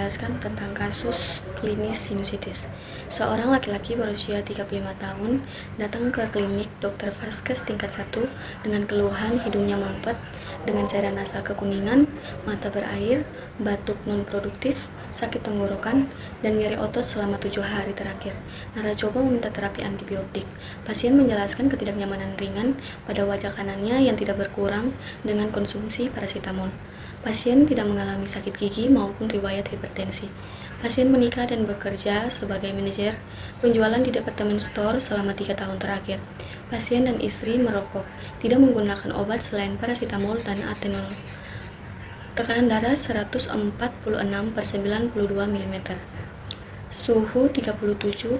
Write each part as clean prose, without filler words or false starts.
menjelaskan tentang kasus klinis sinusitis. Seorang laki-laki berusia 35 tahun datang ke klinik Dr. Vaskes tingkat 1 dengan keluhan hidungnya mampet, dengan cairan nasal kekuningan, mata berair, batuk non-produktif, sakit tenggorokan, dan nyeri otot selama 7 hari terakhir. Nara coba meminta terapi antibiotik. Pasien menjelaskan ketidaknyamanan ringan pada wajah kanannya yang tidak berkurang dengan konsumsi paracetamol. Pasien tidak mengalami sakit gigi maupun riwayat hipertensi. Pasien menikah dan bekerja sebagai manajer penjualan di departemen store selama 3 tahun terakhir. Pasien dan istri merokok, tidak menggunakan obat selain paracetamol dan atenolol. Tekanan darah 146/92 mm. Suhu 37,1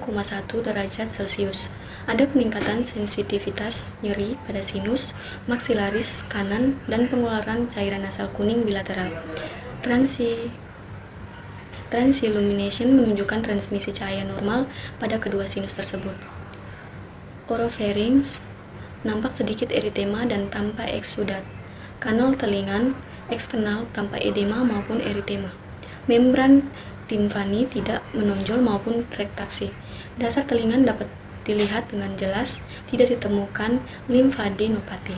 derajat Celcius. Ada peningkatan sensitivitas nyeri pada sinus, maksilaris kanan, dan pengeluaran cairan nasal kuning bilateral. Transillumination menunjukkan transmisi cahaya normal pada kedua sinus tersebut. Oropharynx nampak sedikit eritema dan tanpa eksudat. Kanal telinga eksternal tanpa edema maupun eritema. Membran timfani tidak menonjol maupun retraksi. Dasar telinga dapat dilihat dengan jelas, tidak ditemukan limfadenopati.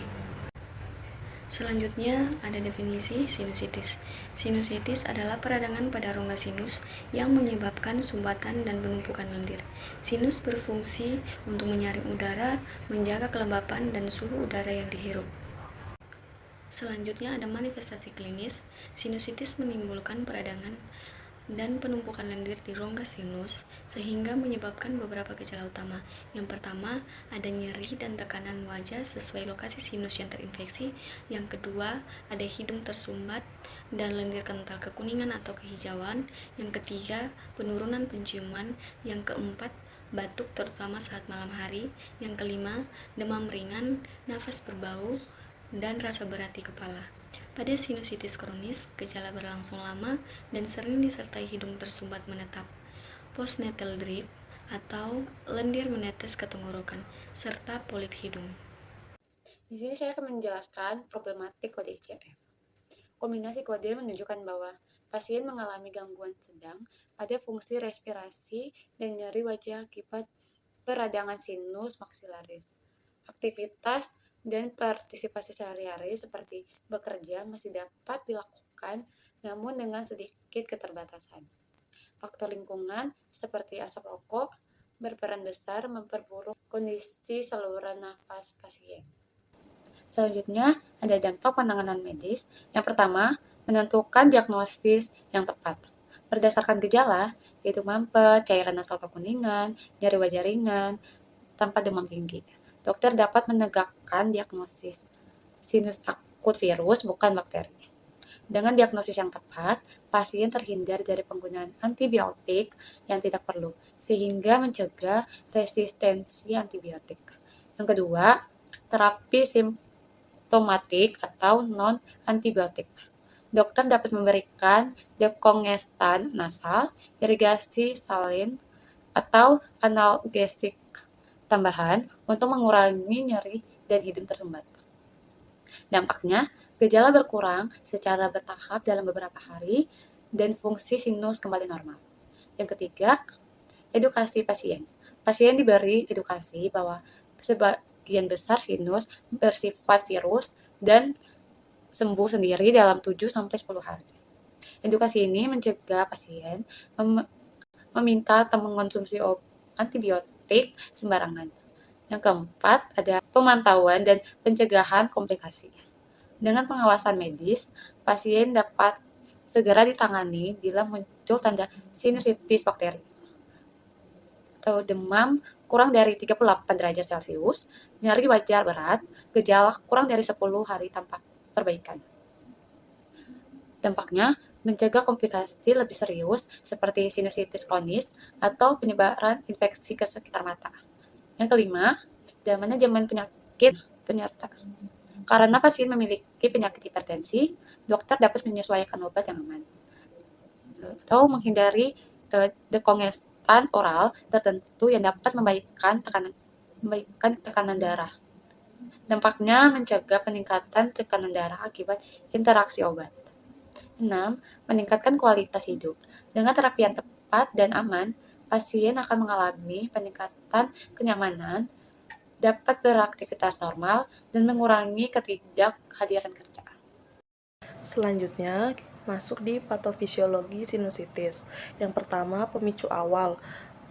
Selanjutnya ada definisi sinusitis. Sinusitis adalah peradangan pada rongga sinus yang menyebabkan sumbatan dan penumpukan lendir. Sinus berfungsi untuk menyaring udara, menjaga kelembapan dan suhu udara yang dihirup. Selanjutnya ada manifestasi klinis. Sinusitis menimbulkan peradangan dan penumpukan lendir di rongga sinus sehingga menyebabkan beberapa gejala utama. Yang pertama, ada nyeri dan tekanan wajah sesuai lokasi sinus yang terinfeksi. Yang kedua, ada hidung tersumbat dan lendir kental kekuningan atau kehijauan. Yang ketiga, penurunan penciuman. Yang keempat, batuk terutama saat malam hari. Yang kelima, demam ringan, nafas berbau, dan rasa berat di kepala. Pada sinusitis kronis, gejala berlangsung lama dan sering disertai hidung tersumbat menetap, postnatal drip atau lendir menetes ke tenggorokan, serta polip hidung. Di sini saya akan menjelaskan problematik kode ICF. Kombinasi kode menunjukkan bahwa pasien mengalami gangguan sedang pada fungsi respirasi dan nyeri wajah akibat peradangan sinus maksilaris. Aktivitas dan partisipasi sehari-hari seperti bekerja masih dapat dilakukan, namun dengan sedikit keterbatasan. Faktor lingkungan seperti asap rokok berperan besar memperburuk kondisi saluran nafas pasien. Selanjutnya, ada dampak penanganan medis. Yang pertama, menentukan diagnosis yang tepat. Berdasarkan gejala, yaitu mampet, cairan nasal kekuningan, nyeri wajah ringan, tanpa demam tinggi. Dokter dapat menegakkan diagnosis sinus akut virus, bukan bakteri. Dengan diagnosis yang tepat, pasien terhindar dari penggunaan antibiotik yang tidak perlu, sehingga mencegah resistensi antibiotik. Yang kedua, terapi simptomatik atau non-antibiotik. Dokter dapat memberikan dekongestan nasal, irigasi salin, atau analgesik tambahan untuk mengurangi nyeri dan hidung tersumbat. Dampaknya, gejala berkurang secara bertahap dalam beberapa hari dan fungsi sinus kembali normal. Yang ketiga, edukasi pasien. Pasien diberi edukasi bahwa sebagian besar sinus bersifat virus dan sembuh sendiri dalam 7-10 hari. Edukasi ini mencegah pasien meminta atau mengonsumsi antibiotik sembarangan. Yang keempat, ada pemantauan dan pencegahan komplikasi. Dengan pengawasan medis, pasien dapat segera ditangani bila muncul tanda sinusitis bakteri atau demam kurang dari 38 derajat Celcius, nyeri wajah berat, gejala kurang dari 10 hari tanpa perbaikan. Dampaknya, mencegah komplikasi lebih serius seperti sinusitis kronis atau penyebaran infeksi ke sekitar mata. Yang kelima, dan manajemen penyakit penyerta. Karena pasien memiliki penyakit hipertensi, dokter dapat menyesuaikan obat yang aman atau menghindari dekongestan oral tertentu yang dapat membaikkan tekanan darah. Dampaknya mencegah peningkatan tekanan darah akibat interaksi obat. 6. Meningkatkan kualitas hidup. Dengan terapi yang tepat dan aman, pasien akan mengalami peningkatan kenyamanan, dapat beraktivitas normal, dan mengurangi ketidakhadiran kerja. Selanjutnya, masuk di patofisiologi sinusitis. Yang pertama, pemicu awal.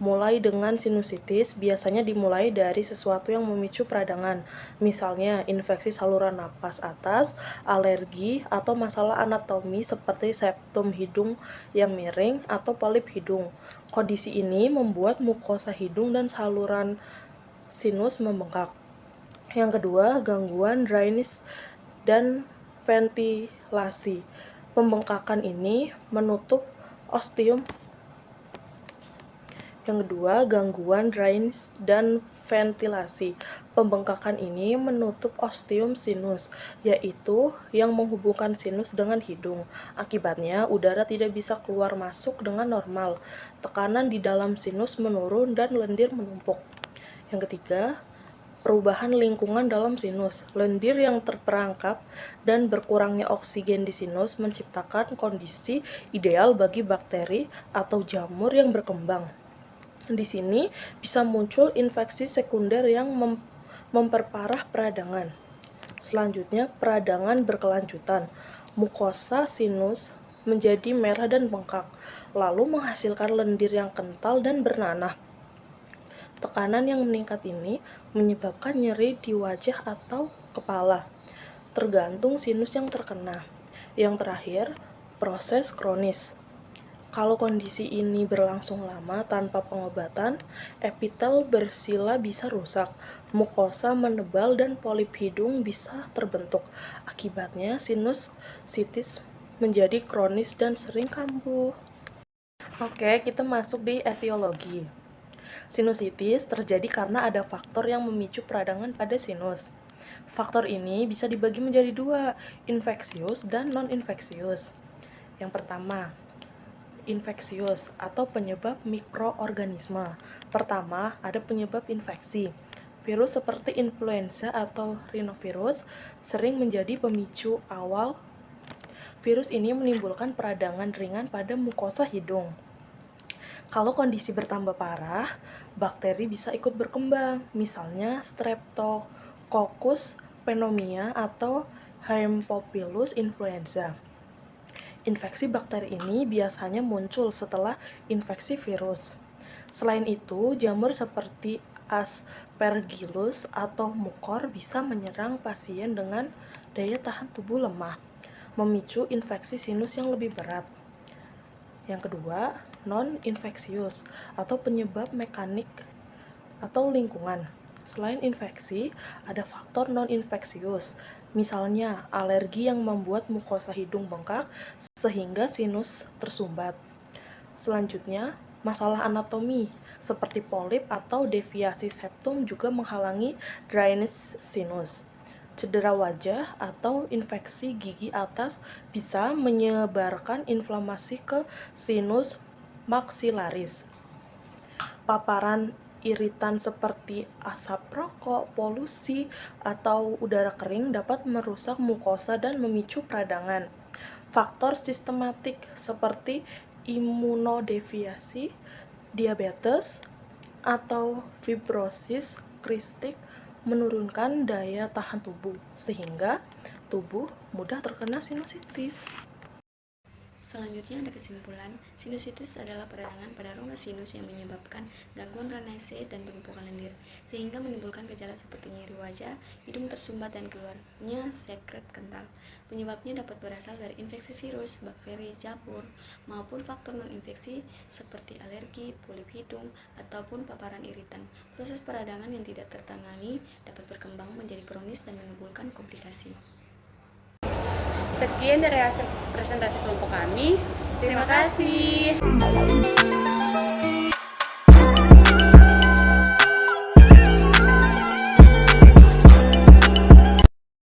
Mulai dengan sinusitis, biasanya dimulai dari sesuatu yang memicu peradangan, misalnya infeksi saluran napas atas, alergi, atau masalah anatomi seperti septum hidung yang miring atau polip hidung. Kondisi ini membuat mukosa hidung dan saluran sinus membengkak. Yang kedua, gangguan drainis dan ventilasi. Pembengkakan ini menutup ostium. Yang kedua, gangguan drainase dan ventilasi. Pembengkakan ini menutup ostium sinus, yaitu yang menghubungkan sinus dengan hidung. Akibatnya, udara tidak bisa keluar masuk dengan normal. Tekanan di dalam sinus menurun dan lendir menumpuk. Yang ketiga, perubahan lingkungan dalam sinus. Lendir yang terperangkap dan berkurangnya oksigen di sinus menciptakan kondisi ideal bagi bakteri atau jamur yang berkembang. Di sini bisa muncul infeksi sekunder yang memperparah peradangan. Selanjutnya, peradangan berkelanjutan. Mukosa sinus menjadi merah dan bengkak, lalu menghasilkan lendir yang kental dan bernanah. Tekanan yang meningkat ini menyebabkan nyeri di wajah atau kepala, tergantung sinus yang terkena. Yang terakhir, proses kronis. Kalau kondisi ini berlangsung lama tanpa pengobatan, epitel bersila bisa rusak, mukosa menebal, dan polip hidung bisa terbentuk. Akibatnya, sinusitis menjadi kronis dan sering kambuh. Oke, kita masuk di etiologi. Sinusitis terjadi karena ada faktor yang memicu peradangan pada sinus. Faktor ini bisa dibagi menjadi dua, infeksius dan non-infeksius. Yang pertama, infeksius atau penyebab mikroorganisme. Pertama, ada penyebab infeksi. Virus seperti influenza atau rhinovirus sering menjadi pemicu awal. Virus ini menimbulkan peradangan ringan pada mukosa hidung. Kalau kondisi bertambah parah, bakteri bisa ikut berkembang, misalnya Streptococcus pneumoniae atau Haemophilus influenza. Infeksi bakteri ini biasanya muncul setelah infeksi virus. Selain itu, jamur seperti Aspergillus atau mukor bisa menyerang pasien dengan daya tahan tubuh lemah, memicu infeksi sinus yang lebih berat. Yang kedua, non-infeksius atau penyebab mekanik atau lingkungan. Selain infeksi, ada faktor non-infeksius, misalnya alergi yang membuat mukosa hidung bengkak sehingga sinus tersumbat. Selanjutnya, masalah anatomi seperti polip atau deviasi septum juga menghalangi drainase sinus. Cedera wajah atau infeksi gigi atas bisa menyebarkan inflamasi ke sinus maksilaris. Paparan iritan seperti asap rokok, polusi, atau udara kering dapat merusak mukosa dan memicu peradangan. Faktor sistematik seperti imunodefiasi, diabetes, atau fibrosis kristik menurunkan daya tahan tubuh, sehingga tubuh mudah terkena sinusitis. Selanjutnya ada kesimpulan, sinusitis adalah peradangan pada rongga sinus yang menyebabkan gangguan drainase dan penumpukan lendir, sehingga menimbulkan gejala seperti nyeri wajah, hidung tersumbat, dan keluarnya sekret kental. Penyebabnya dapat berasal dari infeksi virus, bakteri, jamur, maupun faktor non-infeksi seperti alergi, polip hidung, ataupun paparan iritan. Proses peradangan yang tidak tertangani dapat berkembang menjadi kronis dan menimbulkan komplikasi. Sekian dari hasil presentasi kelompok kami. Terima kasih.